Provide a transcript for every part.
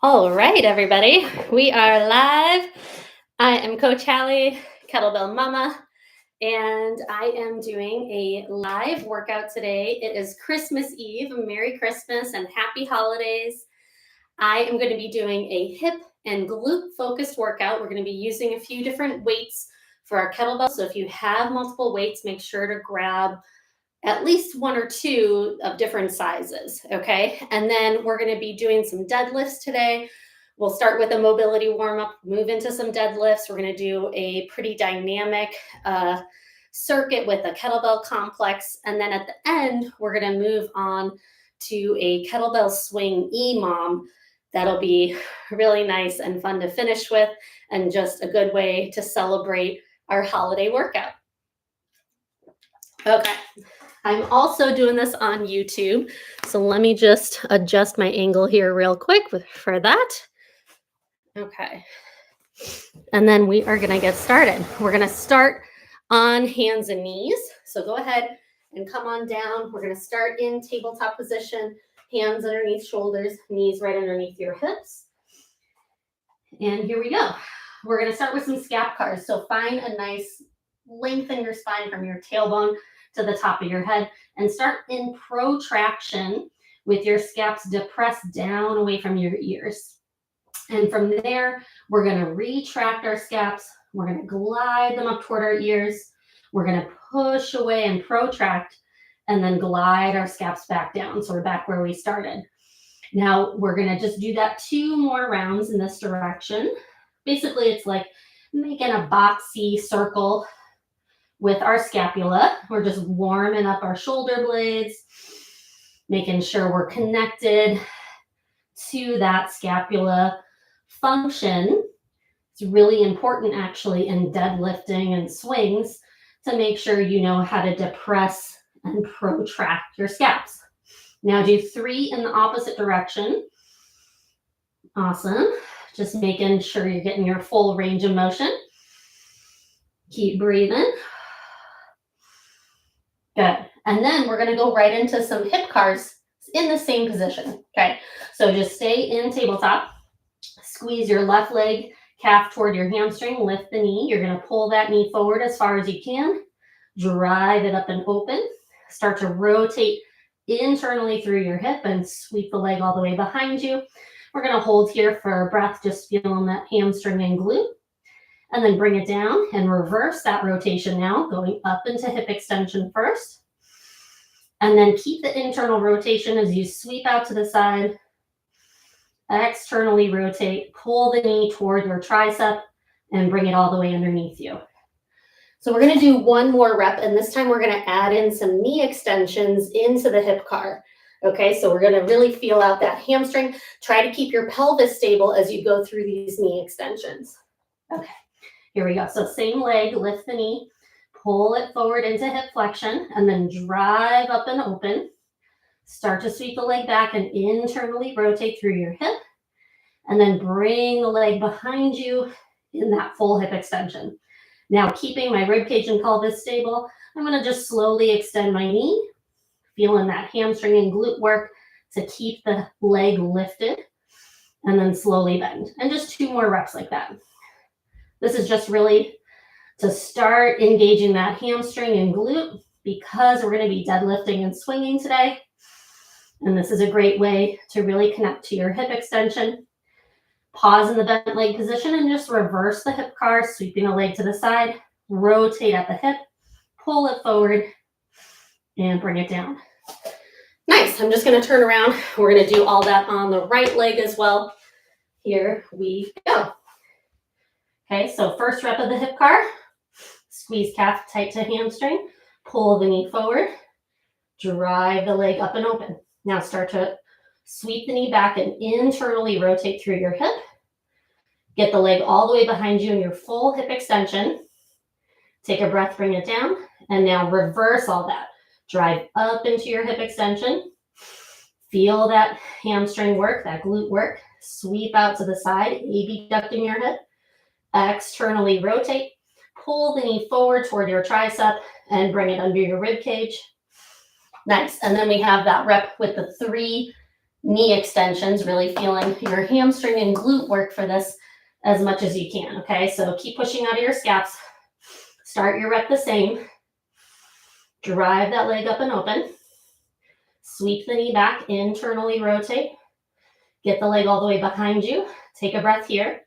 All right, everybody, we are live. I am Coach Hallie, Kettlebell Mama, and I am doing a live workout today. It is Christmas Eve. Merry Christmas and happy holidays. I am going to be doing a hip and glute focused workout. We're going to be using a few different weights for our kettlebell. So if you have multiple weights, make sure to grab at least one or two of different sizes, okay? And then we're gonna be doing some deadlifts today. We'll start with a mobility warm-up, move into some deadlifts. We're gonna do a pretty dynamic circuit with a kettlebell complex. And then at the end, we're gonna move on to a kettlebell swing EMOM. That'll be really nice and fun to finish with, and just a good way to celebrate our holiday workout. Okay. I'm also doing this on YouTube, so let me just adjust my angle here real quick for that. Okay. And then we are going to get started. We're going to start on hands and knees. So go ahead and come on down. We're going to start in tabletop position, hands underneath shoulders, knees right underneath your hips. And here we go. We're going to start with some scap cars. So find a nice lengthen your spine from your tailbone to the top of your head and start in protraction with your scaps depressed down away from your ears. And from there, we're going to retract our scaps. We're going to glide them up toward our ears. We're going to push away and protract and then glide our scaps back down. So we're back where we started. Now we're going to just do that 2 more rounds in this direction. Basically, it's like making a boxy circle with our scapula. We're just warming up our shoulder blades, making sure we're connected to that scapula function. It's really important actually in deadlifting and swings to make sure you know how to depress and protract your scaps. Now do 3 in the opposite direction. Awesome. Just making sure you're getting your full range of motion. Keep breathing. Good. And then we're going to go right into some hip cars in the same position. Okay. So just stay in tabletop. Squeeze your left leg calf toward your hamstring. Lift the knee. You're going to pull that knee forward as far as you can. Drive it up and open. Start to rotate internally through your hip and sweep the leg all the way behind you. We're going to hold here for a breath, just feeling that hamstring and glute. And then bring it down and reverse that rotation now, going up into hip extension first. And then keep the internal rotation as you sweep out to the side. Externally rotate, pull the knee toward your tricep and bring it all the way underneath you. So we're going to do 1 more rep, and this time we're going to add in some knee extensions into the hip car. Okay, so we're going to really feel out that hamstring. Try to keep your pelvis stable as you go through these knee extensions. Okay. Here we go. So same leg, lift the knee, pull it forward into hip flexion, and then drive up and open. Start to sweep the leg back and internally rotate through your hip, and then bring the leg behind you in that full hip extension. Now, keeping my ribcage and pelvis stable, I'm going to just slowly extend my knee, feeling that hamstring and glute work to keep the leg lifted, and then slowly bend. And just 2 more reps like that. This is just really to start engaging that hamstring and glute, because we're going to be deadlifting and swinging today. And this is a great way to really connect to your hip extension. Pause in the bent leg position and just reverse the hip car, sweeping the leg to the side, rotate at the hip, pull it forward, and bring it down. Nice. I'm just going to turn around. We're going to do all that on the right leg as well. Here we go. Okay, so first rep of the hip car, squeeze calf tight to hamstring, pull the knee forward, drive the leg up and open. Now start to sweep the knee back and internally rotate through your hip. Get the leg all the way behind you in your full hip extension. Take a breath, bring it down, and now reverse all that. Drive up into your hip extension. Feel that hamstring work, that glute work. Sweep out to the side, abducting your hip. Externally rotate, pull the knee forward toward your tricep and bring it under your rib cage. Nice. And then we have that rep with the 3 knee extensions, really feeling your hamstring and glute work for this as much as you can. Okay, so keep pushing out of your scaps. Start your rep the same. Drive that leg up and open. Sweep the knee back, internally rotate. Get the leg all the way behind you. Take a breath here.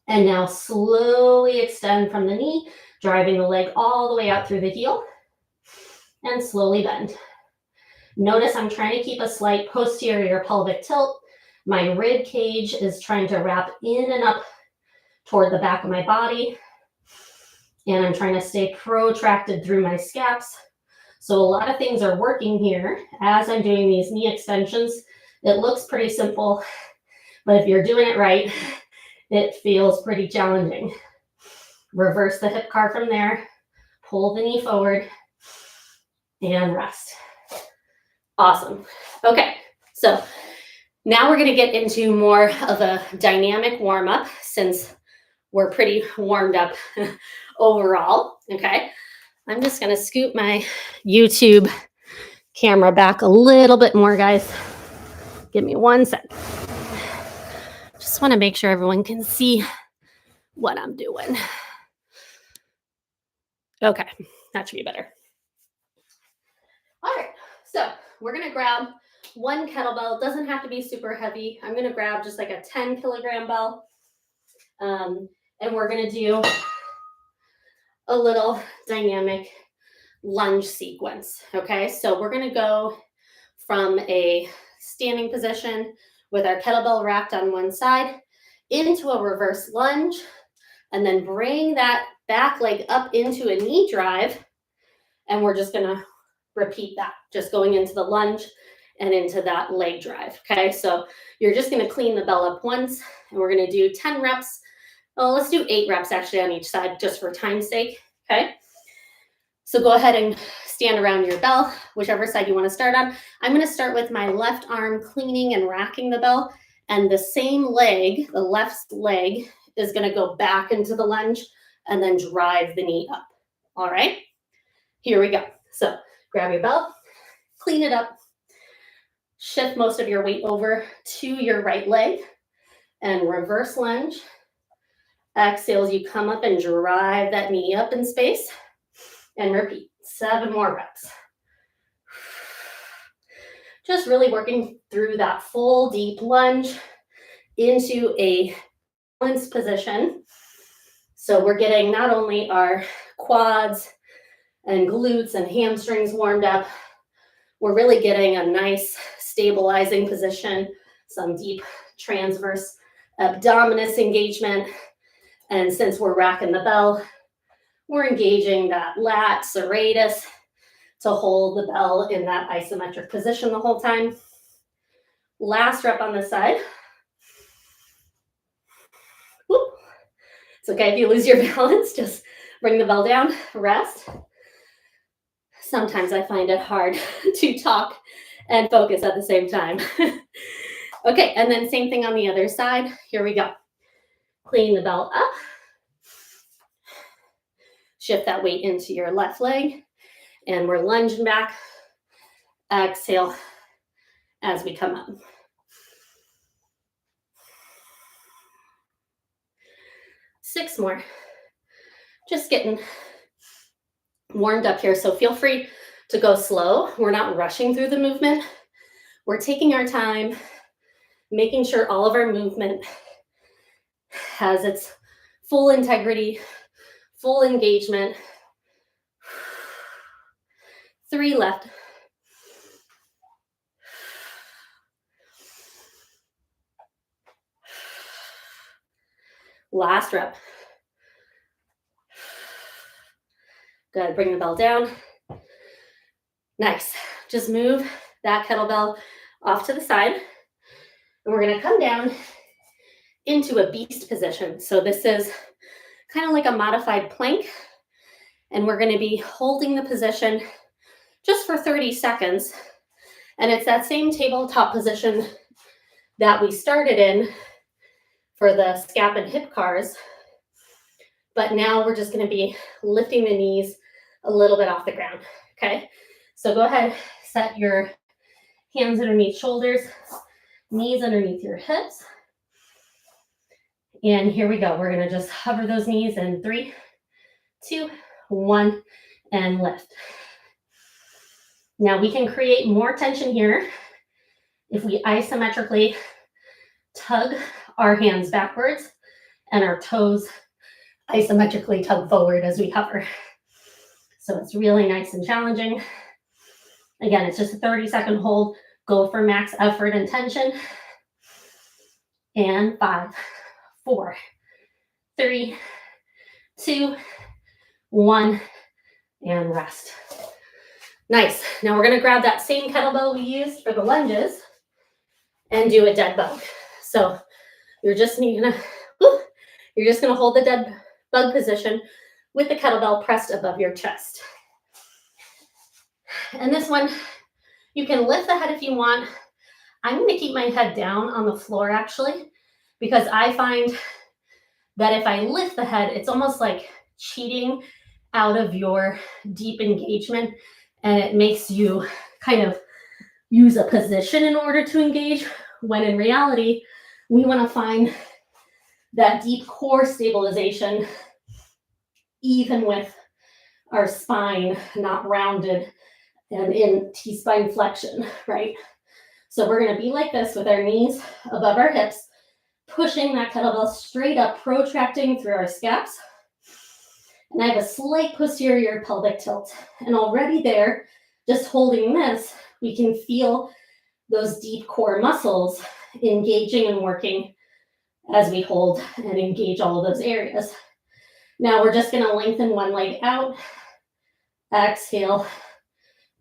And now slowly extend from the knee, driving the leg all the way out through the heel. And slowly bend. Notice I'm trying to keep a slight posterior pelvic tilt. My rib cage is trying to wrap in and up toward the back of my body. And I'm trying to stay protracted through my scaps. So a lot of things are working here as I'm doing these knee extensions. It looks pretty simple, but if you're doing it right, it feels pretty challenging. Reverse the hip car from there, pull the knee forward, and rest. Awesome. Okay, so now we're going to get into more of a dynamic warm-up since we're pretty warmed up overall. Okay, I'm just going to scoot my YouTube camera back a little bit more, guys. Give me 1 sec. Just want to make sure everyone can see what I'm doing. Okay, that should be better. All right, so we're going to grab 1 kettlebell. It doesn't have to be super heavy. I'm going to grab just like a 10-kilogram bell. And we're going to do a little dynamic lunge sequence. Okay, so we're going to go from a standing position with our kettlebell wrapped on one side into a reverse lunge, and then bring that back leg up into a knee drive. And we're just going to repeat that, just going into the lunge and into that leg drive. Okay, so you're just going to clean the bell up once, and we're going to do 10 reps. Well, let's do 8 reps actually on each side just for time's sake. Okay, so go ahead and stand around your bell, whichever side you want to start on. I'm going to start with my left arm cleaning and racking the bell, and the same leg, the left leg, is going to go back into the lunge and then drive the knee up. All right, here we go. So grab your bell, clean it up, shift most of your weight over to your right leg, and reverse lunge. Exhale as you come up and drive that knee up in space, and repeat. 7 more reps. Just really working through that full deep lunge into a balanced position. So we're getting not only our quads and glutes and hamstrings warmed up, we're really getting a nice stabilizing position, some deep transverse abdominis engagement. And since we're racking the bell, we're engaging that lat serratus to hold the bell in that isometric position the whole time. Last rep on this side. Whoop. It's okay if you lose your balance, just bring the bell down, rest. Sometimes I find it hard to talk and focus at the same time. Okay, and then same thing on the other side. Here we go. Clean the bell up. Shift that weight into your left leg, and we're lunging back. Exhale as we come up. 6 more. Just getting warmed up here, so feel free to go slow. We're not rushing through the movement. We're taking our time, making sure all of our movement has its full integrity, full engagement. 3 left. Last rep. Good, bring the bell down. Nice. Just move that kettlebell off to the side. And we're gonna come down into a beast position. So this is kind of like a modified plank. And we're gonna be holding the position just for 30 seconds. And it's that same tabletop position that we started in for the scap and hip cars. But now we're just gonna be lifting the knees a little bit off the ground, okay? So go ahead, set your hands underneath shoulders, knees underneath your hips. And here we go. We're going to just hover those knees in 3, 2, 1, and lift. Now we can create more tension here if we isometrically tug our hands backwards and our toes isometrically tug forward as we hover. So it's really nice and challenging. Again, it's just a 30-second hold. Go for max effort and tension. And 5, 4, 3, 2, 1, and rest. Nice. Now we're going to grab that same kettlebell we used for the lunges and do a dead bug. So you're just going to hold the dead bug position with the kettlebell pressed above your chest. And this one, you can lift the head if you want. I'm going to keep my head down on the floor actually, because I find that if I lift the head, it's almost like cheating out of your deep engagement, and it makes you kind of use a position in order to engage, when in reality, we want to find that deep core stabilization, even with our spine not rounded and in T-spine flexion, right? So we're going to be like this with our knees above our hips, pushing that kettlebell straight up, protracting through our scaps. And I have a slight posterior pelvic tilt. And already there, just holding this, we can feel those deep core muscles engaging and working as we hold and engage all of those areas. Now we're just going to lengthen one leg out, exhale,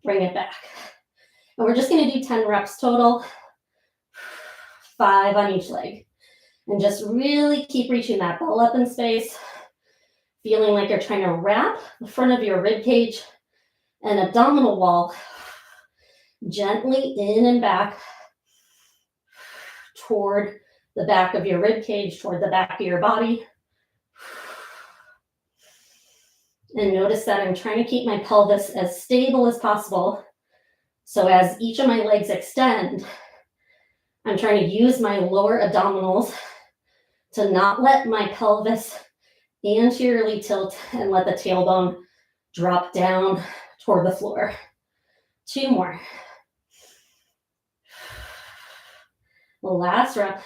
bring it back. And we're just going to do 10 reps total, 5 on each leg. And just really keep reaching that ball up in space, feeling like you're trying to wrap the front of your rib cage and abdominal wall gently in and back toward the back of your rib cage, toward the back of your body. And notice that I'm trying to keep my pelvis as stable as possible. So as each of my legs extend, I'm trying to use my lower abdominals to not let my pelvis anteriorly tilt and let the tailbone drop down toward the floor. 2 more. The last rep.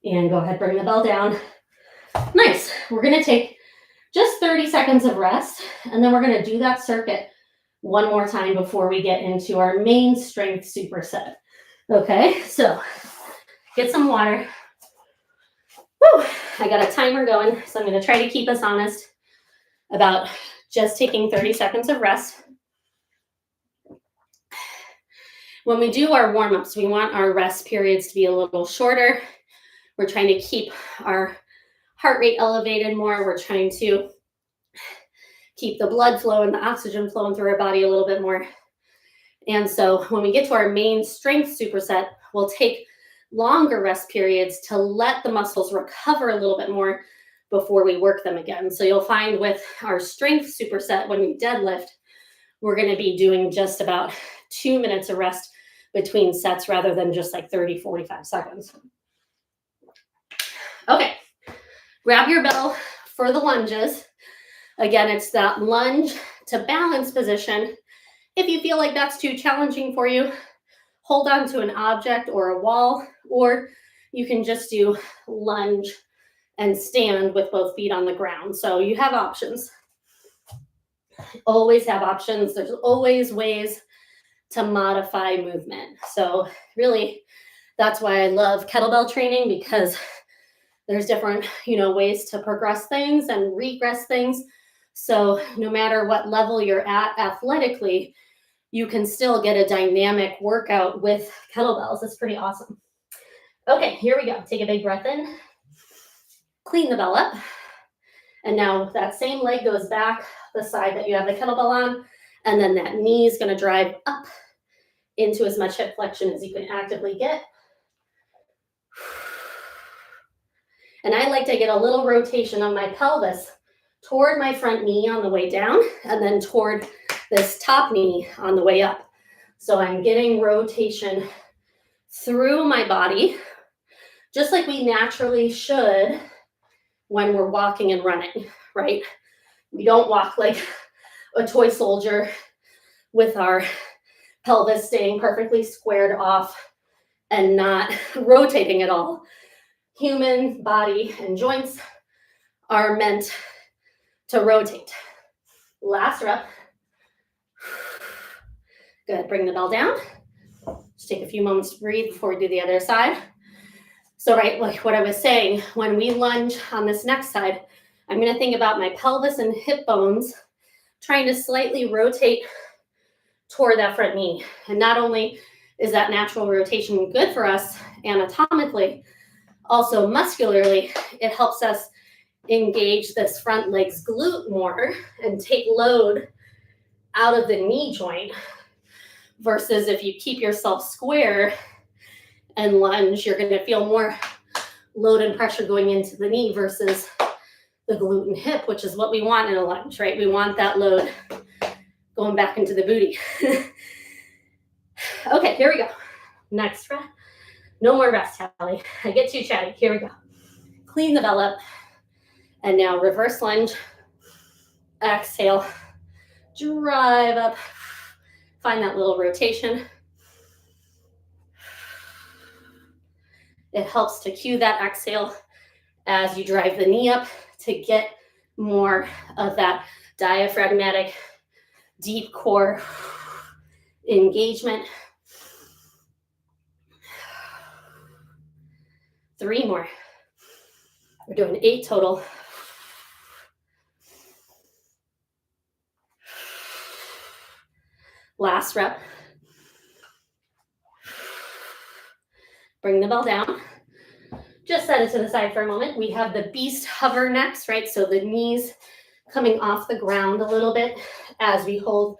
And go ahead, bring the bell down. Nice. We're going to take just 30 seconds of rest, and then we're going to do that circuit one more time before we get into our main strength superset. Okay, so get some water. Woo, I got a timer going, so I'm going to try to keep us honest about just taking 30 seconds of rest. When we do our warm-ups, we want our rest periods to be a little shorter. We're trying to keep our heart rate elevated more. We're trying to keep the blood flow and the oxygen flowing through our body a little bit more. And so when we get to our main strength superset, we'll take longer rest periods to let the muscles recover a little bit more before we work them again. So you'll find with our strength superset, when we deadlift, we're going to be doing just about 2 minutes of rest between sets rather than just like 30, 45 seconds. Okay, grab your bell for the lunges. Again, it's that lunge to balance position. If you feel like that's too challenging for you, hold on to an object or a wall, or you can just do lunge and stand with both feet on the ground. So you have options. Always have options. There's always ways to modify movement. So really, that's why I love kettlebell training, because there's different, ways to progress things and regress things. So no matter what level you're at athletically, you can still get a dynamic workout with kettlebells. It's pretty awesome. Okay, here we go. Take a big breath in. Clean the bell up. And now that same leg goes back the side that you have the kettlebell on. And then that knee is going to drive up into as much hip flexion as you can actively get. And I like to get a little rotation on my pelvis toward my front knee on the way down, and then toward this top knee on the way up. So I'm getting rotation through my body, just like we naturally should when we're walking and running, right? We don't walk like a toy soldier with our pelvis staying perfectly squared off and not rotating at all. Human body and joints are meant to rotate. Last rep. Good, bring the bell down. Just take a few moments to breathe before we do the other side. So right, like what I was saying, when we lunge on this next side, I'm gonna think about my pelvis and hip bones trying to slightly rotate toward that front knee. And not only is that natural rotation good for us anatomically, also muscularly, it helps us engage this front leg's glute more and take load out of the knee joint, versus if you keep yourself square and lunge, you're going to feel more load and pressure going into the knee versus the glute and hip, which is what we want in a lunge, right? We want that load going back into the booty. Okay, here we go. Next rep. No more rest, Hallie. I get too chatty. Here we go. Clean the bell up. And now reverse lunge. Exhale. Drive up. Find that little rotation. It helps to cue that exhale as you drive the knee up to get more of that diaphragmatic deep core engagement. 3 more. We're doing 8 total. Last rep. Bring the bell down. Just set it to the side for a moment. We have the beast hover next, right? So the knees coming off the ground a little bit as we hold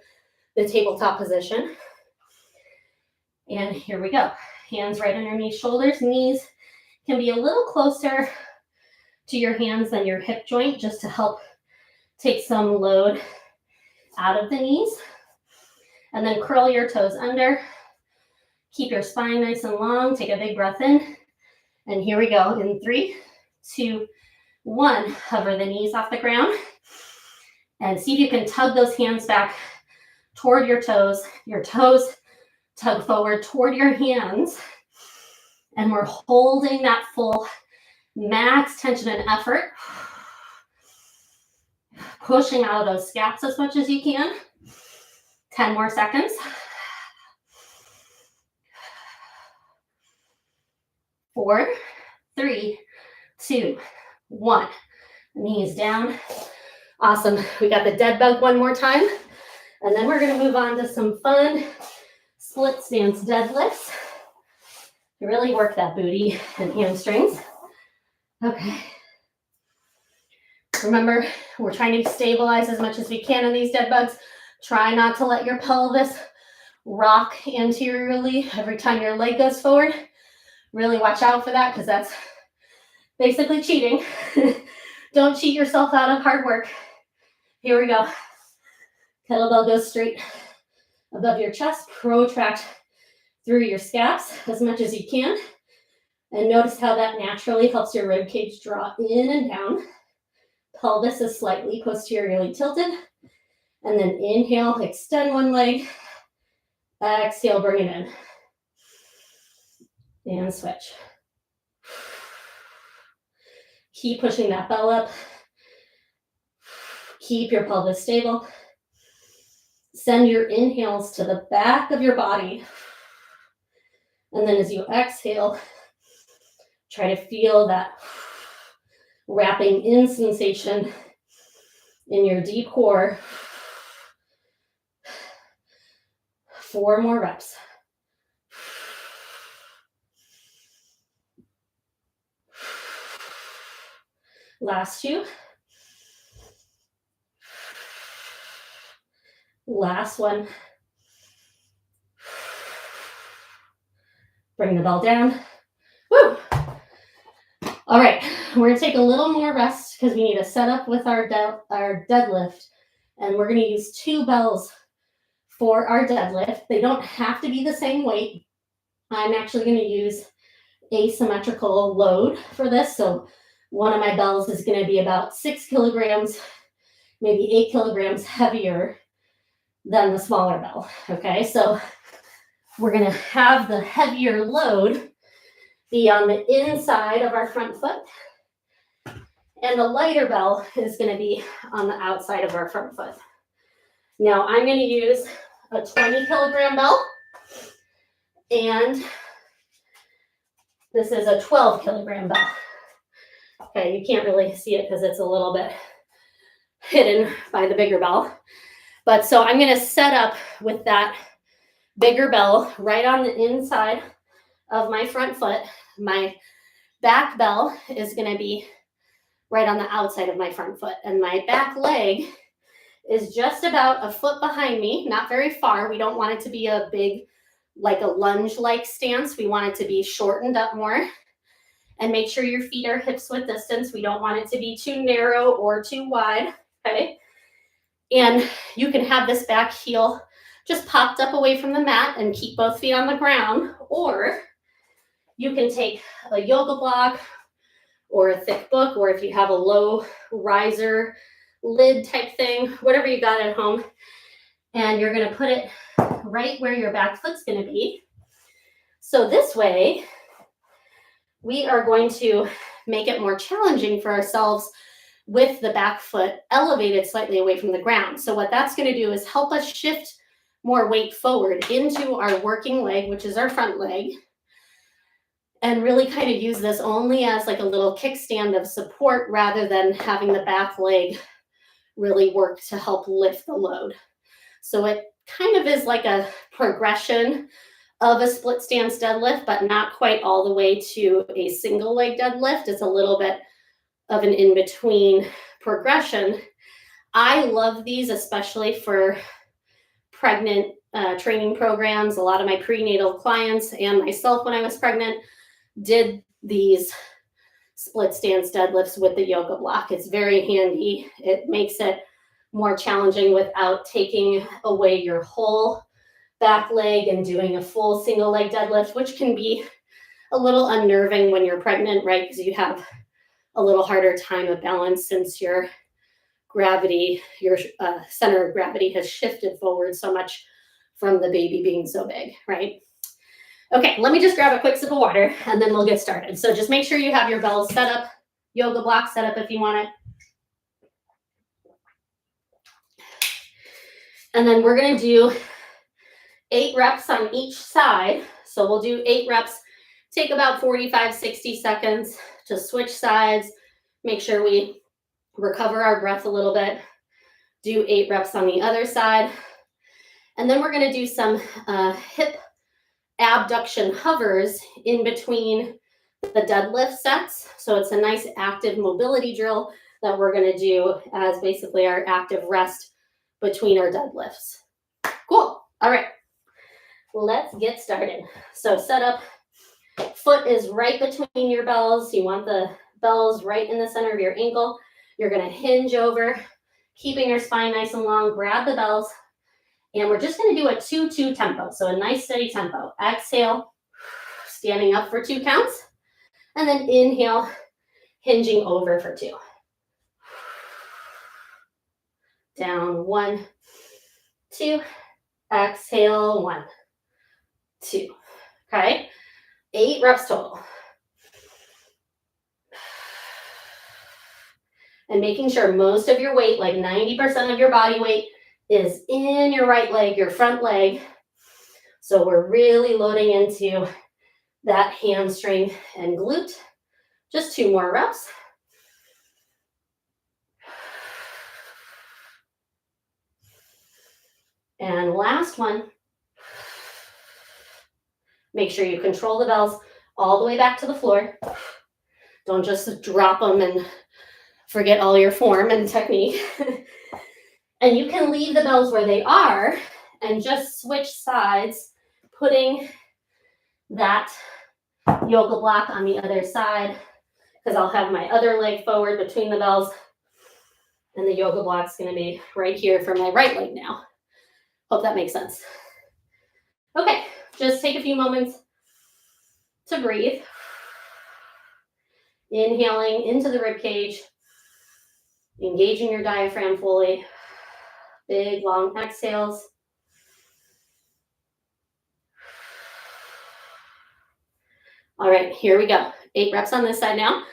the tabletop position. And here we go. Hands right underneath shoulders. Knees can be a little closer to your hands than your hip joint, just to help take some load out of the knees. And then curl your toes under. Keep your spine nice and long. Take a big breath in. And here we go. In 3, 2, 1. Hover the knees off the ground. And see if you can tug those hands back toward your toes. Your toes tug forward toward your hands. And we're holding that full max tension and effort. Pushing out of those scaps as much as you can. 10 more seconds. 4, 3, 2, 1. Knees down. Awesome. We got the dead bug one more time. And then we're going to move on to some fun split stance deadlifts. Really work that booty and hamstrings. Okay. Remember, we're trying to stabilize as much as we can in these dead bugs. Try not to let your pelvis rock anteriorly every time your leg goes forward. Really watch out for that, because that's basically cheating. Don't cheat yourself out of hard work. Here we go. Kettlebell goes straight above your chest. Protract through your scaps as much as you can. And notice how that naturally helps your rib cage draw in and down. Pelvis is slightly posteriorly tilted. And then inhale, extend one leg. Exhale, bring it in. And switch. Keep pushing that bell up. Keep your pelvis stable. Send your inhales to the back of your body. And then as you exhale, try to feel that wrapping in sensation in your deep core. 4 more reps. Last 2. Last 1. Bring the bell down. Woo! All right, we're gonna take a little more rest because we need to set up with our deadlift, and we're gonna use 2 bells for our deadlift. They don't have to be the same weight. I'm actually gonna use asymmetrical load for this. So one of my bells is gonna be about 6 kilograms, maybe 8 kilograms heavier than the smaller bell, okay? So we're gonna have the heavier load be on the inside of our front foot, and the lighter bell is gonna be on the outside of our front foot. Now I'm gonna use a 20 kilogram bell, and this is a 12 kilogram bell. Okay, you can't really see it because it's a little bit hidden by the bigger bell. But so I'm gonna set up with that bigger bell right on the inside of my front foot. My back bell is gonna be right on the outside of my front foot. And my back leg is just about a foot behind me, not very far. We don't want it to be a big, like a lunge-like stance. We want it to be shortened up more. And make sure your feet are hips width distance. We don't want it to be too narrow or too wide, okay? And you can have this back heel just popped up away from the mat and keep both feet on the ground, or you can take a yoga block or a thick book, or if you have a low riser lid type thing, whatever you got at home, and you're gonna put it right where your back foot's gonna be. So this way, we are going to make it more challenging for ourselves with the back foot elevated slightly away from the ground. So what that's gonna do is help us shift more weight forward into our working leg, which is our front leg, and really kind of use this only as like a little kickstand of support rather than having the back leg really work to help lift the load. So it kind of is like a progression of a split stance deadlift, but not quite all the way to a single leg deadlift. It's a little bit of an in-between progression. I love these, especially for pregnant training programs. A lot of my prenatal clients and myself when I was pregnant did these split stance deadlifts with the yoga block. It's very handy. It makes it more challenging without taking away your whole back leg and doing a full single leg deadlift, which can be a little unnerving when you're pregnant, right? Because you have a little harder time of balance since your gravity, your center of gravity has shifted forward so much from the baby being so big, right? Okay, let me just grab a quick sip of water and then we'll get started. So just make sure you have your bells set up, yoga block set up if you want it. And then we're gonna do 8 reps on each side. So we'll do 8 reps, take about 45, 60 seconds to switch sides, make sure we recover our breath a little bit, do 8 reps on the other side. And then we're gonna do some hip abduction hovers in between the deadlift sets. So it's a nice active mobility drill that we're gonna do as basically our active rest between our deadlifts. Cool, all right, let's get started. So set up, foot is right between your bells. You want the bells right in the center of your ankle. You're gonna hinge over, keeping your spine nice and long, grab the bells, and we're just gonna do a 2-2 tempo. So a nice steady tempo. Exhale, standing up for 2 counts, and then inhale, hinging over for 2. Down, 1, 2, exhale, 1, 2, okay? 8 reps total. And making sure most of your weight, like 90% of your body weight, is in your right leg, your front leg. So we're really loading into that hamstring and glute. Just 2 more reps. And last one. Make sure you control the bells all the way back to the floor. Don't just drop them and forget all your form and technique. And you can leave the bells where they are and just switch sides, putting that yoga block on the other side because I'll have my other leg forward between the bells, and the yoga block's going to be right here for my right leg now. Hope that makes sense. Okay, just take a few moments to breathe. Inhaling into the rib cage, engaging your diaphragm fully. Big, long exhales. All right, here we go. 8 reps on this side now.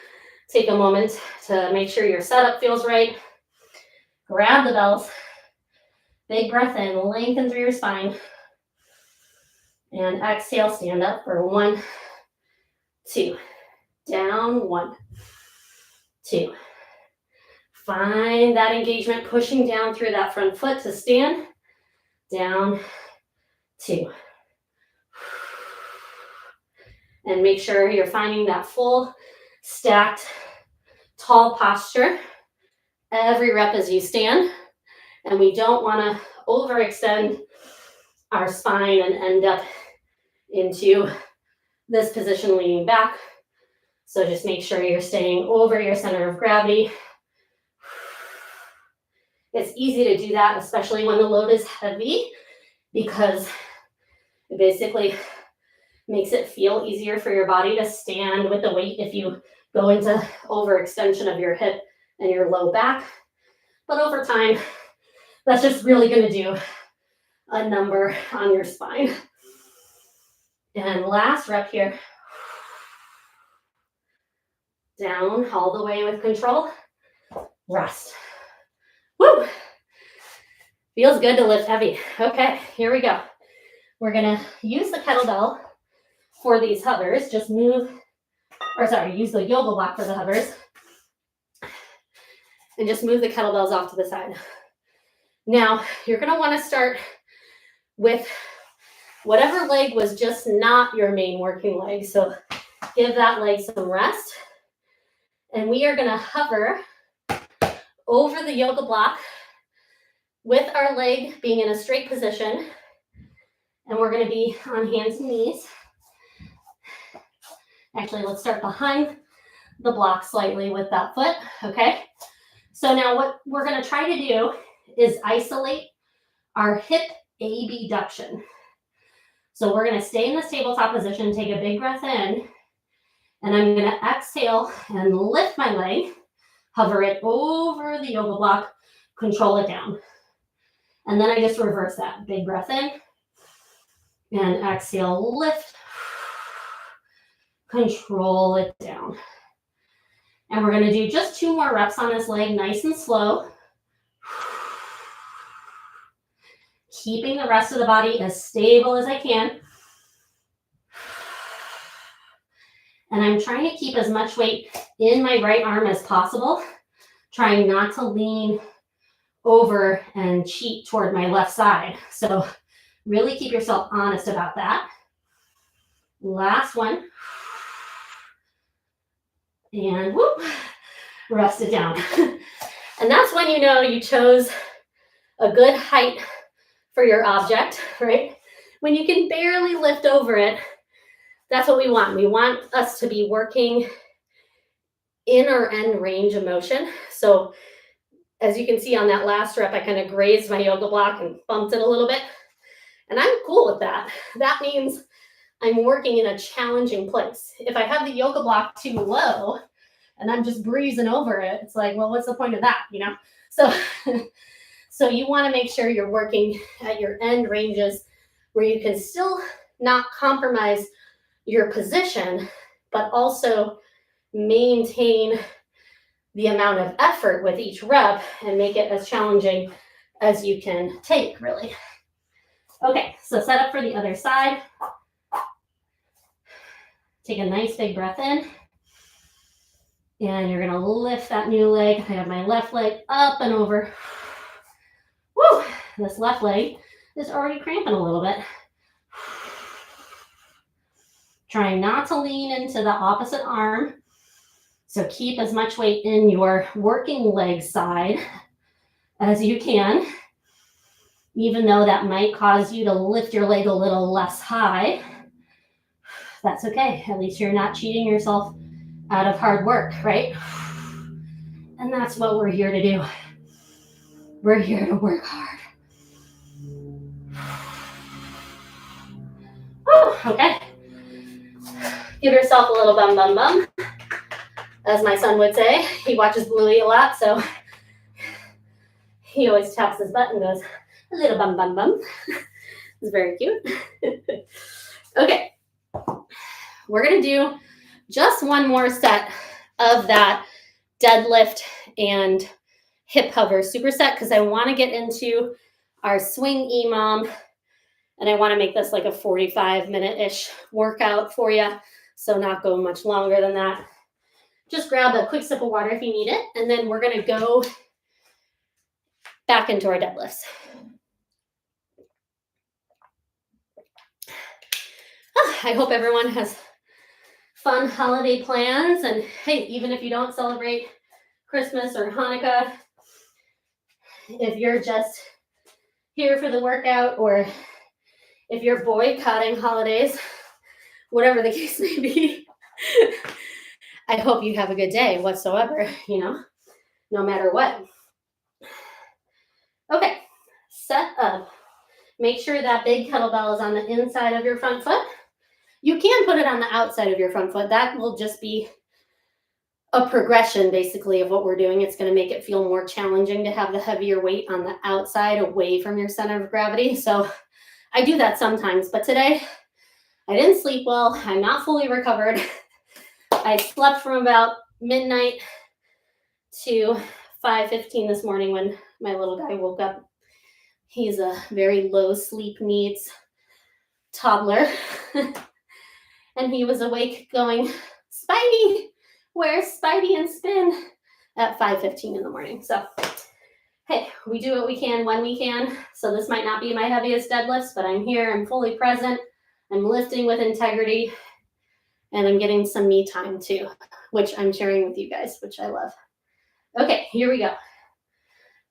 Take a moment to make sure your setup feels right. Grab the bells. Big breath in, lengthen through your spine. And exhale, stand up for 1, 2. Down, 1, 2. Find that engagement, pushing down through that front foot to stand. Down, 2. And make sure you're finding that full, stacked, tall posture every rep as you stand. And we don't want to overextend our spine and end up into this position leaning back. So just make sure you're staying over your center of gravity. It's easy to do that, especially when the load is heavy, because it basically makes it feel easier for your body to stand with the weight if you go into overextension of your hip and your low back. But over time, that's just really going to do a number on your spine. And last rep here. Down all the way with control. Rest. Woo! Feels good to lift heavy. Okay, here we go. We're going to use the kettlebell for these hovers. Just use the yoga block for the hovers. And just move the kettlebells off to the side. Now, you're going to want to start with whatever leg was just not your main working leg. So give that leg some rest. And we are going to hover over the yoga block with our leg being in a straight position. And we're going to be on hands and knees. Actually, let's start behind the block slightly with that foot, okay? So now what we're going to try to do is isolate our hip abduction. So we're going to stay in this tabletop position, take a big breath in, and I'm going to exhale and lift my leg, hover it over the yoga block, control it down. And then I just reverse that. Big breath in, and exhale, lift, control it down. And we're going to do just 2 more reps on this leg, nice and slow. Keeping the rest of the body as stable as I can. And I'm trying to keep as much weight in my right arm as possible, trying not to lean over and cheat toward my left side. So really keep yourself honest about that. Last one. And whoop, rest it down. And that's when you know you chose a good height for your object, right? When you can barely lift over it, that's what we want. We want us to be working in or end range of motion. So as you can see on that last rep, I kind of grazed my yoga block and bumped it a little bit. And I'm cool with that. That means I'm working in a challenging place. If I have the yoga block too low and I'm just breezing over it, it's like, well, what's the point of that, you know? So you want to make sure you're working at your end ranges where you can still not compromise your position, but also maintain the amount of effort with each rep and make it as challenging as you can take, really. Okay, so set up for the other side. Take a nice big breath in. And you're going to lift that new leg. I have my left leg up and over. Woo! This left leg is already cramping a little bit. Trying not to lean into the opposite arm. So keep as much weight in your working leg side as you can, even though that might cause you to lift your leg a little less high. That's okay. At least you're not cheating yourself out of hard work, right? And that's what we're here to do. We're here to work hard. Oh, okay. Give yourself a little bum, bum, bum. As my son would say, he watches Bluey a lot, so he always taps his butt and goes, a little bum, bum, bum. It's very cute. Okay. We're going to do just one more set of that deadlift and hip hover superset because I want to get into our swing EMOM, and I want to make this like a 45-minute-ish workout for you, so not go much longer than that. Just grab a quick sip of water if you need it, and then we're going to go back into our deadlifts. I hope everyone has fun holiday plans, and hey, even if you don't celebrate Christmas or Hanukkah, if you're just here for the workout or if you're boycotting holidays, whatever the case may be, I hope you have a good day whatsoever, no matter what. Okay, set up. Make sure that big kettlebell is on the inside of your front foot. You can put it on the outside of your front foot. That will just be a progression, basically, of what we're doing. It's going to make it feel more challenging to have the heavier weight on the outside away from your center of gravity. So I do that sometimes, but today I didn't sleep well. I'm not fully recovered. I slept from about midnight to 5:15 this morning when my little guy woke up. He's a very low sleep needs toddler. And he was awake going, Spidey, where's Spidey and Spin? At 5:15 in the morning. So, hey, we do what we can when we can. So this might not be my heaviest deadlifts, but I'm here, I'm fully present, I'm lifting with integrity, and I'm getting some me time too, which I'm sharing with you guys, which I love. Okay, here we go.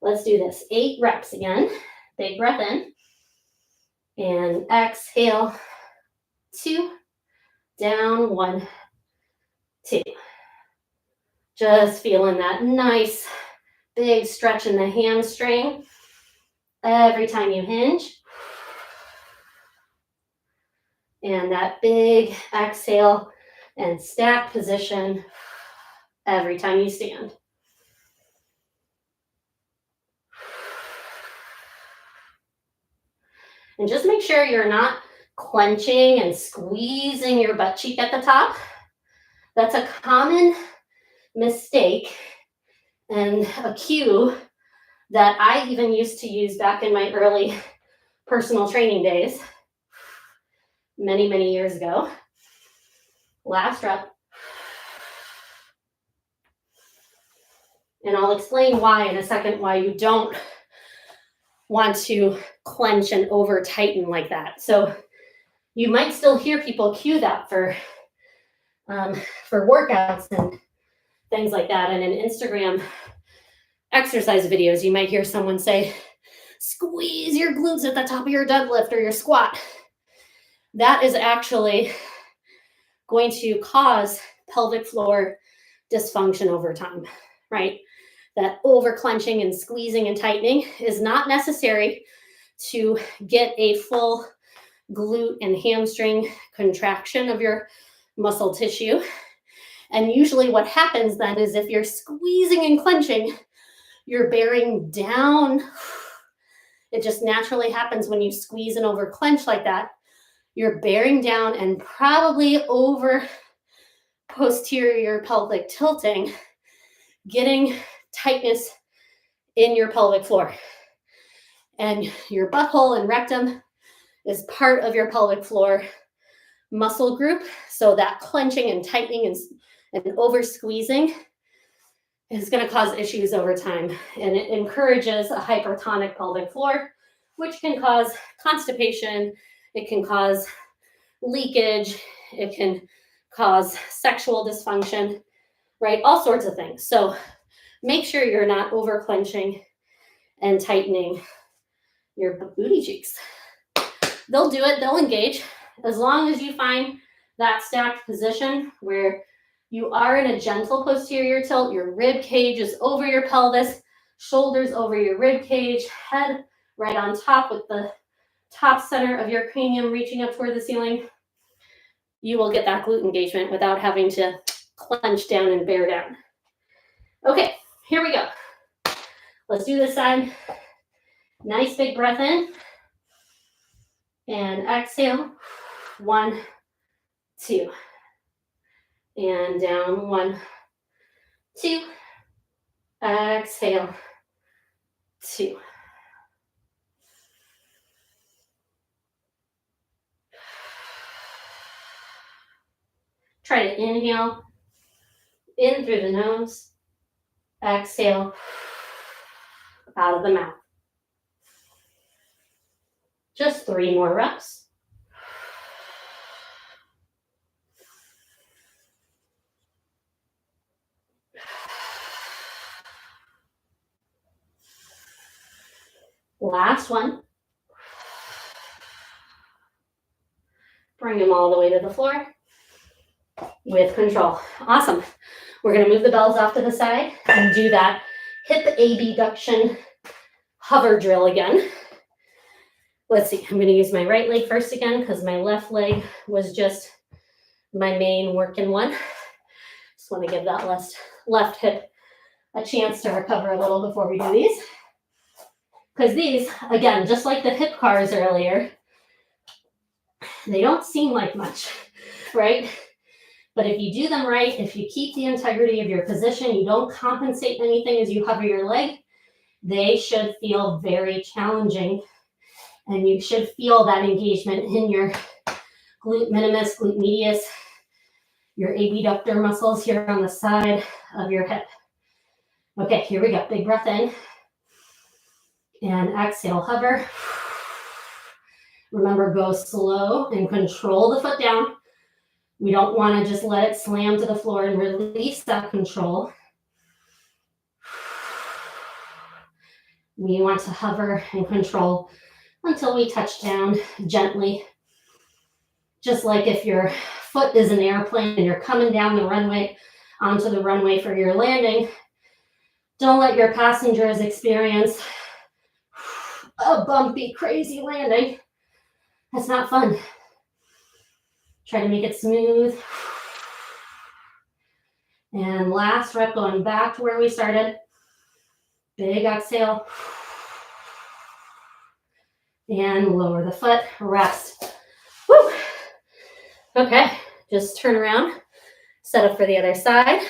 Let's do this. 8 reps again. Big breath in. And exhale. 2. Down. 1, 2. Just feeling that nice big stretch in the hamstring every time you hinge. And that big exhale and stack position every time you stand. And just make sure you're not clenching and squeezing your butt cheek at the top. That's a common mistake and a cue that I even used to use back in my early personal training days, many, many years ago. Last rep. And I'll explain why in a second, why you don't want to clench and over tighten like that. So you might still hear people cue that for workouts and things like that. And in Instagram exercise videos, you might hear someone say, squeeze your glutes at the top of your deadlift or your squat. That is actually going to cause pelvic floor dysfunction over time, right? That over clenching and squeezing and tightening is not necessary to get a full glute and hamstring contraction of your muscle tissue. And usually what happens then is if you're squeezing and clenching, you're bearing down. It just naturally happens when you squeeze and over clench like that. You're bearing down and probably over posterior pelvic tilting, getting tightness in your pelvic floor. And your butthole and rectum is part of your pelvic floor muscle group. So that clenching and tightening and over squeezing is going to cause issues over time. And it encourages a hypertonic pelvic floor, which can cause constipation. It can cause leakage. It can cause sexual dysfunction, right? All sorts of things. So make sure you're not over clenching and tightening your booty cheeks. They'll do it. They'll engage. As long as you find that stacked position where You are in a gentle posterior tilt. Your rib cage is over your pelvis, shoulders over your rib cage, head right on top with the top center of your cranium reaching up toward the ceiling. You will get that glute engagement without having to clench down and bear down. Okay, here we go. Let's do this side. Nice big breath in. And exhale. 1, 2. And down. 1, 2. Exhale. 2. Try to inhale in through the nose. Exhale out of the mouth. Just 3 more reps. Last one. Bring them all the way to the floor with control. Awesome. We're going to move the bells off to the side and do that hip abduction hover drill again. Let's see. I'm going to use my right leg first again because my left leg was just my main working one. Just want to give that left hip a chance to recover a little before we do these. Because these, again, just like the hip cars earlier, they don't seem like much, right? But if you do them right, if you keep the integrity of your position, you don't compensate anything as you hover your leg, they should feel very challenging. And you should feel that engagement in your glute minimus, glute medius, your abductor muscles here on the side of your hip. Okay, here we go. Big breath in. And exhale, hover. Remember, go slow and control the foot down. We don't want to just let it slam to the floor and release that control. We want to hover and control until we touch down gently. Just like if your foot is an airplane and you're coming down the runway onto the runway for your landing, don't let your passengers experience a bumpy, crazy landing. That's not fun. Try to make it smooth. And last rep, going back to where we started. Big exhale. And lower the foot, rest. Woo! Okay, just turn around, set up for the other side.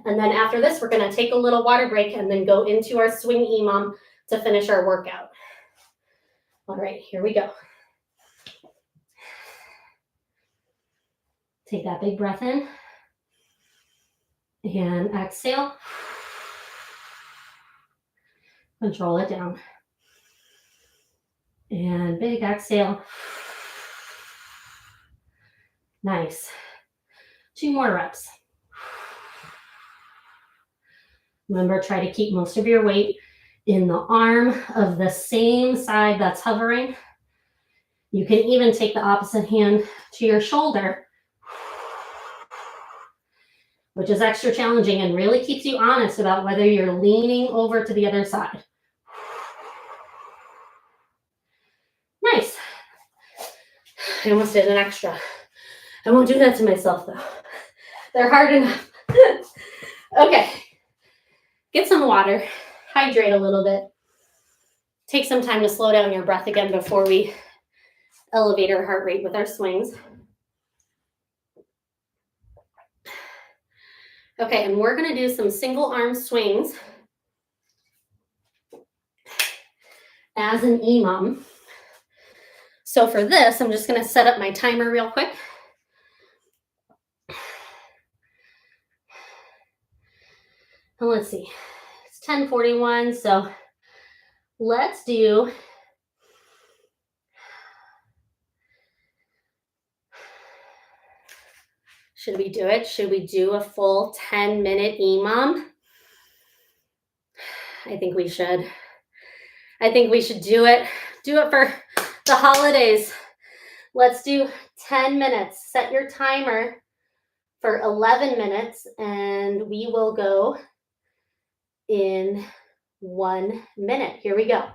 And then after this, we're gonna take a little water break and then go into our swing EMOM to finish our workout. All right, here we go. Take that big breath in and exhale. Control it down. And big exhale. Nice. 2 more reps. Remember, try to keep most of your weight in the arm of the same side that's hovering. You can even take the opposite hand to your shoulder, which is extra challenging and really keeps you honest about whether you're leaning over to the other side. Nice. I almost did an extra. I won't do that to myself though. They're hard enough. Okay. Get some water. Hydrate a little bit. Take some time to slow down your breath again before we elevate our heart rate with our swings. Okay, and we're going to do some single arm swings as an EMOM. So for this, I'm just going to set up my timer real quick. And let's see, it's 10:41, so let's do should we do it? Should we do a full 10-minute EMOM? I think we should. I think we should do it. Do it for the holidays. Let's do 10 minutes. Set your timer for 11 minutes, and we will go in 1 minute. Here we go.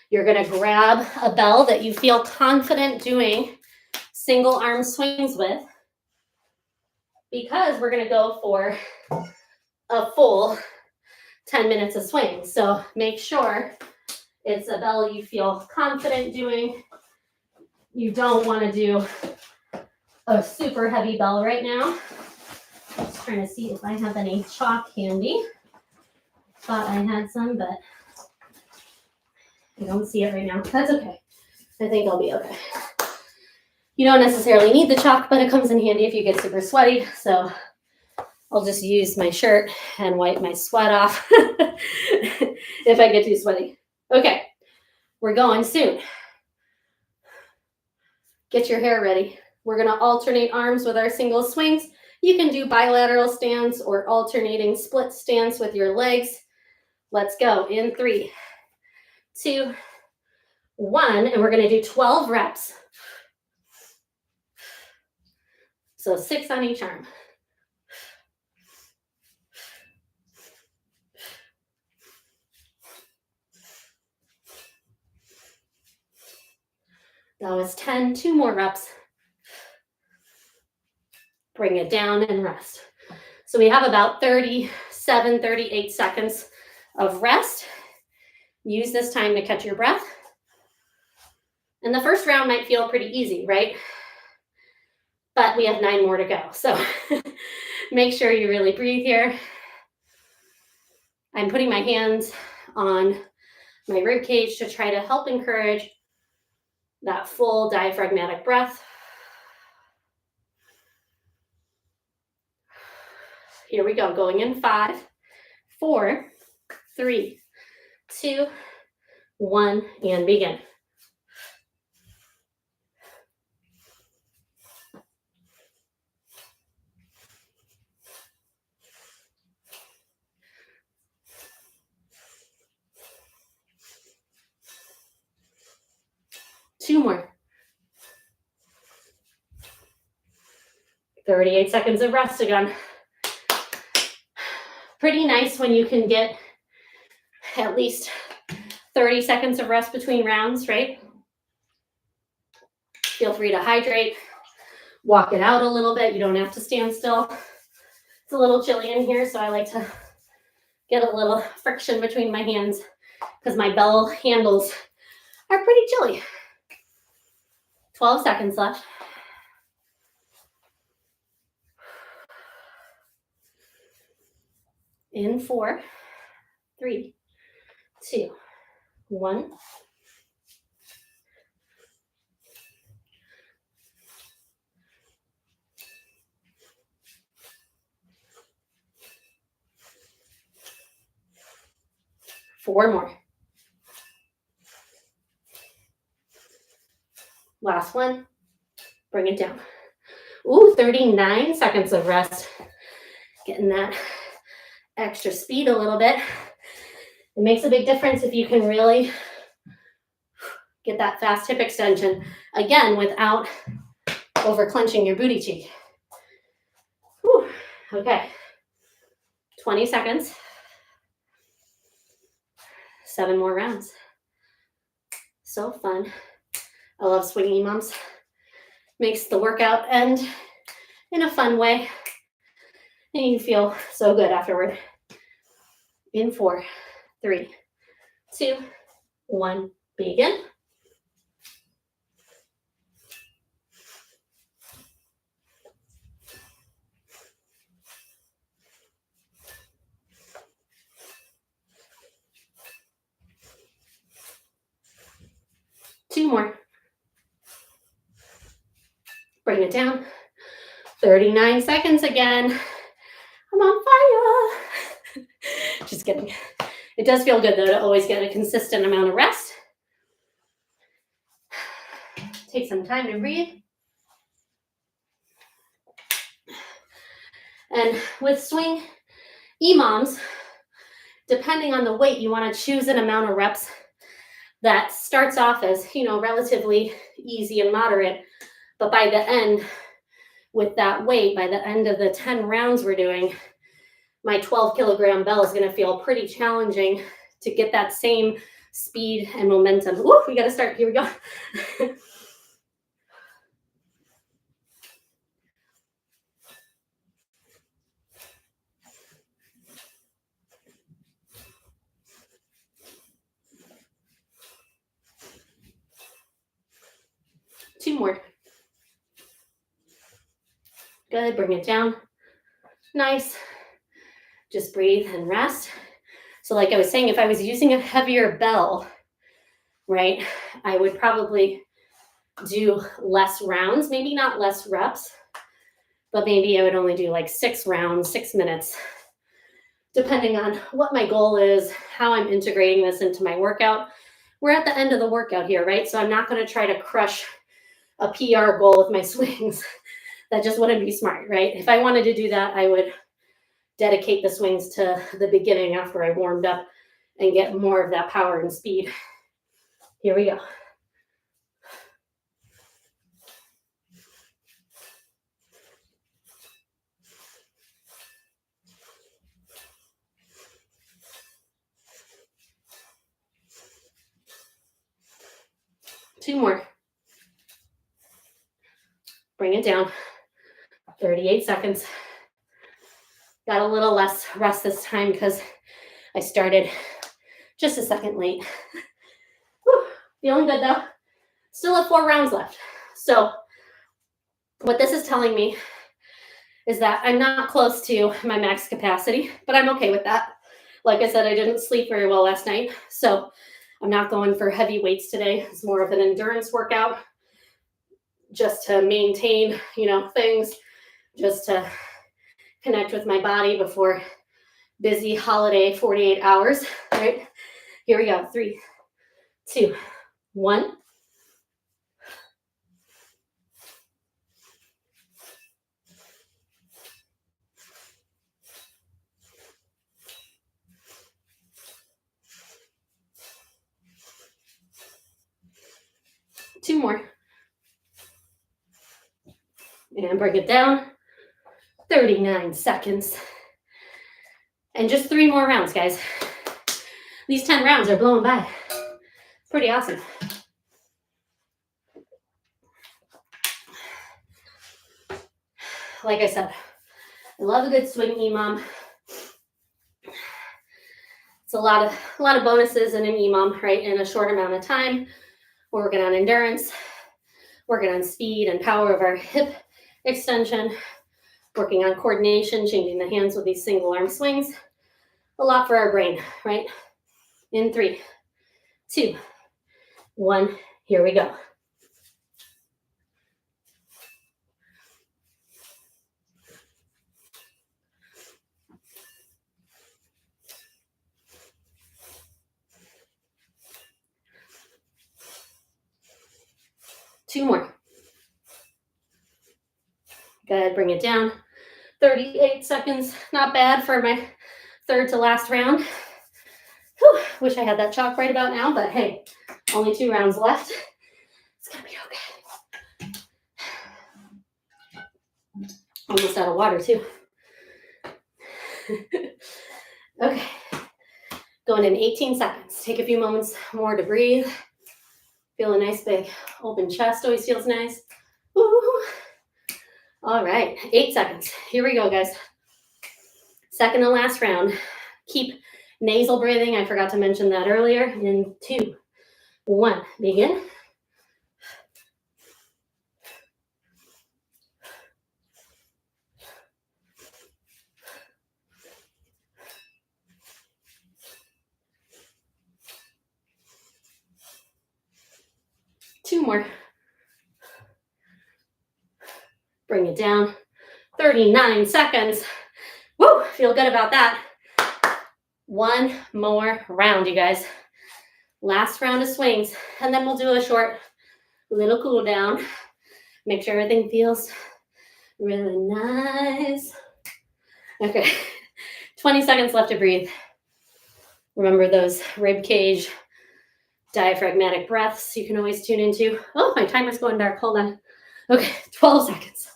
You're going to grab a bell that you feel confident doing single arm swings with, because we're going to go for a full 10 minutes of swing. So make sure it's a bell you feel confident doing. You don't want to do a super heavy bell right now. Just trying to see if I have any chalk handy. Thought I had some, but I don't see it right now. That's okay. I think I'll be okay. You don't necessarily need the chalk, but it comes in handy if you get super sweaty. So I'll just use my shirt and wipe my sweat off if I get too sweaty. Okay, we're going soon. Get your hair ready. We're going to alternate arms with our single swings. You can do bilateral stance or alternating split stance with your legs. Let's go in 3, 2, 1, and we're going to do 12 reps. So 6 on each arm. That was 10, 2 more reps. Bring it down and rest. So we have about 37, 38 seconds of rest. Use this time to catch your breath. And the first round might feel pretty easy, right? But we have 9 more to go. So make sure you really breathe here. I'm putting my hands on my rib cage to try to help encourage that full diaphragmatic breath. Here we go, going in 5, 4, 3, 2, 1, and begin. Two more. 38 seconds of rest again. Pretty nice when you can get at least 30 seconds of rest between rounds, right? Feel free to hydrate, walk it out a little bit. You don't have to stand still. It's a little chilly in here, so I like to get a little friction between my hands because my bell handles are pretty chilly. 12 seconds left. In 4, 3, 2, 1. Four more. Last one. Bring it down. Ooh, 39 seconds of rest. Getting that extra speed a little bit. It makes a big difference if you can really get that fast hip extension, again, without over clenching your booty cheek. Whew. Okay, 20 seconds. 7 more rounds. So fun. I love swinging EMOMs. Makes the workout end in a fun way. And you feel so good afterward. In 4, 3, 2, 1, begin. Two more. Bring it down. 39 seconds again. I'm on fire. Just kidding. It does feel good though to always get a consistent amount of rest. Take some time to breathe. And with swing EMOMs, depending on the weight, you want to choose an amount of reps that starts off as, relatively easy and moderate, but by the end with that weight, by the end of the 10 rounds we're doing, my 12-kilogram bell is going to feel pretty challenging to get that same speed and momentum. Ooh, we got to start. Here we go. 2 more. Good, bring it down. Nice. Just breathe and rest. So like I was saying, if I was using a heavier bell, right, I would probably do less rounds, maybe not less reps, but maybe I would only do like 6 rounds, 6 minutes, depending on what my goal is, how I'm integrating this into my workout. We're at the end of the workout here, right? So I'm not going to try to crush a PR goal with my swings. That just wouldn't be smart, right? If I wanted to do that, I would dedicate the swings to the beginning after I warmed up and get more of that power and speed. Here we go. Two more. Bring it down. 38 seconds. Got a little less rest this time because I started just a second late. Whew, feeling good though. Still have 4 rounds left. So what this is telling me is that I'm not close to my max capacity, but I'm okay with that. Like I said, I didn't sleep very well last night, so I'm not going for heavy weights today. It's more of an endurance workout just to maintain, things, just to connect with my body before busy holiday 48 hours, right? Here we go. 3, 2, 1. Two more. And bring it down. 39 seconds. And just 3 more rounds, guys. These 10 rounds are blowing by. Pretty awesome. Like I said, I love a good swing EMOM. It's a lot of bonuses in an EMOM, right? In a short amount of time. We're working on endurance, working on speed and power of our hip extension, working on coordination, changing the hands with these single arm swings. A lot for our brain, right? In 3, 2, 1, here we go. Two more. Go ahead, bring it down. 38 seconds, not bad for my third to last round. Whew, wish I had that chalk right about now, but hey, only 2 rounds left. It's gonna be okay. Almost out of water too. Okay, going in 18 seconds. Take a few moments more to breathe. Feel a nice big open chest, always feels nice. Ooh. All right, 8 seconds. Here we go, guys. Second to last round. Keep nasal breathing. I forgot to mention that earlier. In 2, 1, begin. Two more. Bring it down. 39 seconds. Woo, feel good about that. 1 more round, you guys. Last round of swings, and then we'll do a short little cool down. Make sure everything feels really nice. Okay, 20 seconds left to breathe. Remember those rib cage diaphragmatic breaths you can always tune into. Oh, my timer's going dark. Hold on. Okay, 12 seconds.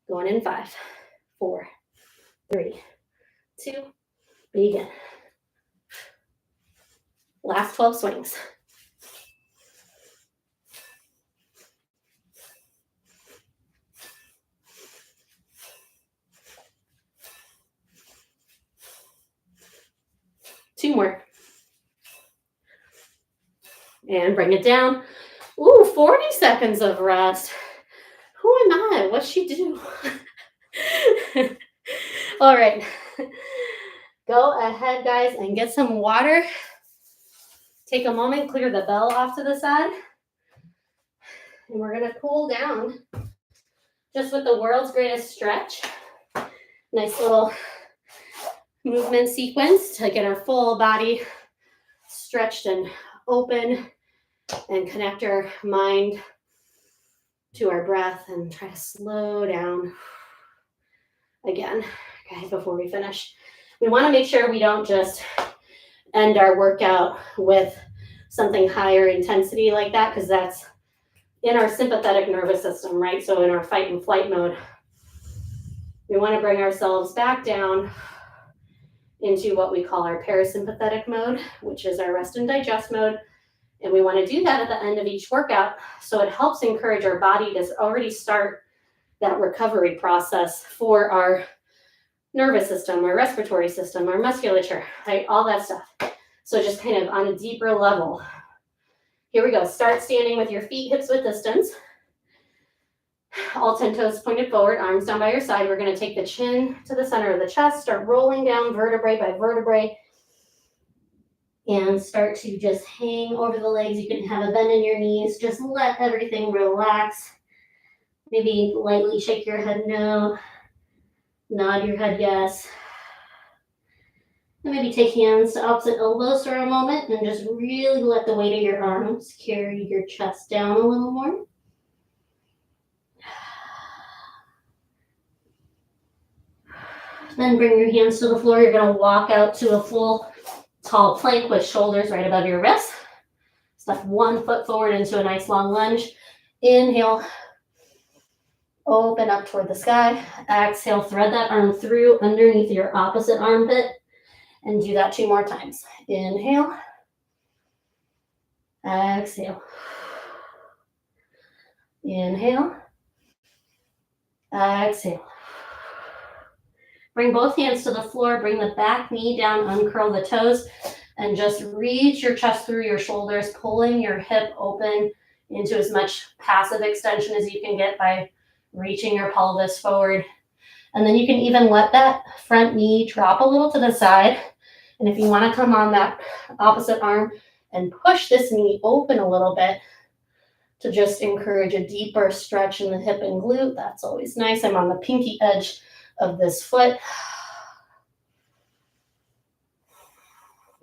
Going in 5, 4, 3, 2, begin. Last 12 swings. Two more. And bring it down. Ooh, 40 seconds of rest. Who am I? What'd she do? All right. Go ahead, guys, and get some water. Take a moment, clear the bell off to the side. And we're going to cool down just with the world's greatest stretch. Nice little movement sequence to get our full body stretched and open and connect our mind to our breath and try to slow down again. Okay, before we finish, we want to make sure we don't just end our workout with something higher intensity like that, because that's in our sympathetic nervous system, right? So in our fight and flight mode, we want to bring ourselves back down into what we call our parasympathetic mode, which is our rest and digest mode. And we want to do that at the end of each workout. So it helps encourage our body to already start that recovery process for our nervous system, our respiratory system, our musculature, right? All that stuff. So just kind of on a deeper level. Here we go. Start standing with your feet hips width distance. All 10 toes pointed forward, arms down by your side. We're going to take the chin to the center of the chest, start rolling down vertebrae by vertebrae, and start to just hang over the legs. You can have a bend in your knees. Just let everything relax. Maybe lightly shake your head no, nod your head yes. And maybe take hands to opposite elbows for a moment and just really let the weight of your arms carry your chest down a little more. Then bring your hands to the floor. You're going to walk out to a full tall plank with shoulders right above your wrists. Step one foot forward into a nice long lunge. Inhale. Open up toward the sky. Exhale, thread that arm through underneath your opposite armpit. And do that 2 more times. Inhale. Exhale. Inhale. Exhale. Bring both hands to the floor, bring the back knee down, uncurl the toes, and just reach your chest through your shoulders, pulling your hip open into as much passive extension as you can get by reaching your pelvis forward. And then you can even let that front knee drop a little to the side. And if you want to come on that opposite arm and push this knee open a little bit to just encourage a deeper stretch in the hip and glute, that's always nice. I'm on the pinky edge of this foot.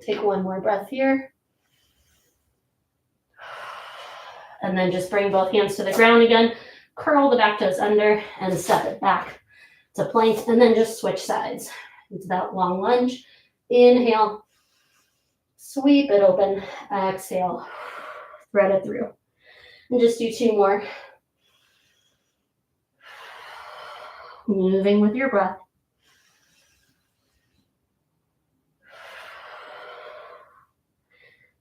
Take one more breath here. And then just bring both hands to the ground again. Curl the back toes under and step it back to plank. And then just switch sides into that long lunge. Inhale. Sweep it open. Exhale. Thread it through. And just do 2 more. Moving with your breath.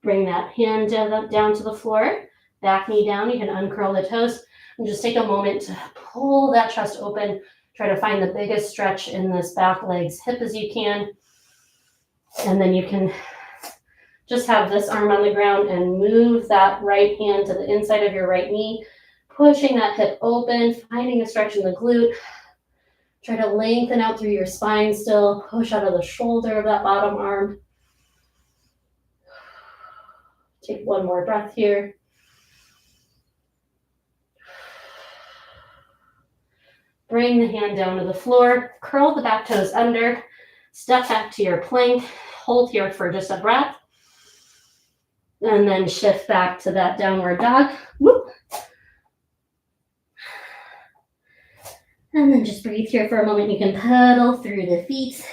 Bring that hand down to the floor. Back knee down. You can uncurl the toes. And just take a moment to pull that chest open. Try to find the biggest stretch in this back leg's hip as you can. And then you can just have this arm on the ground and move that right hand to the inside of your right knee. Pushing that hip open. Finding a stretch in the glute. Try to lengthen out through your spine still. Push out of the shoulder of that bottom arm. Take one more breath here. Bring the hand down to the floor. Curl the back toes under. Step back to your plank. Hold here for just a breath. And then shift back to that downward dog. Whoop. And then just breathe here for a moment. You can pedal through the feet.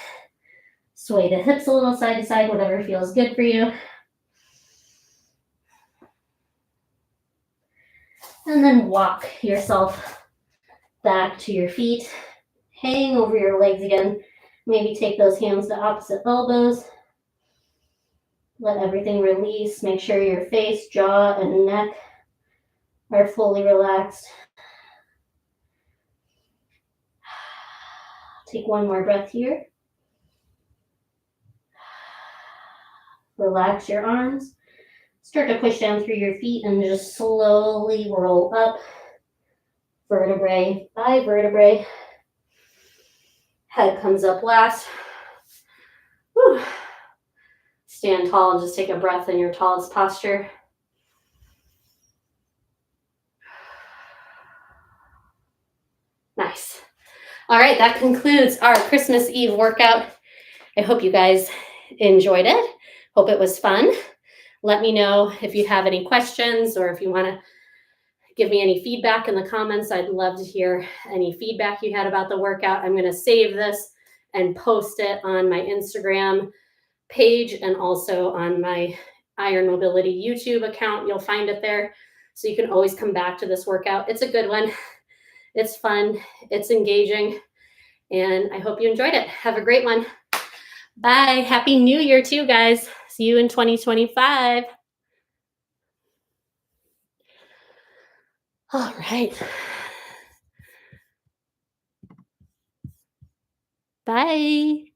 Sway the hips a little side to side, whatever feels good for you. And then walk yourself back to your feet. Hang over your legs again. Maybe take those hands to opposite elbows. Let everything release. Make sure your face, jaw, and neck are fully relaxed. Take one more breath here. Relax your arms. Start to push down through your feet and just slowly roll up, vertebrae by vertebrae. Head comes up last. Whew. Stand tall and just take a breath in your tallest posture. Nice. All right, that concludes our Christmas Eve workout. I hope you guys enjoyed it. Hope it was fun. Let me know if you have any questions or if you want to give me any feedback in the comments. I'd love to hear any feedback you had about the workout. I'm going to save this and post it on my Instagram page and also on my Iron Mobility YouTube account. You'll find it there. So you can always come back to this workout. It's a good one. It's fun. It's engaging. And I hope you enjoyed it. Have a great one. Bye. Happy New Year too, guys. See you in 2025. All right. Bye.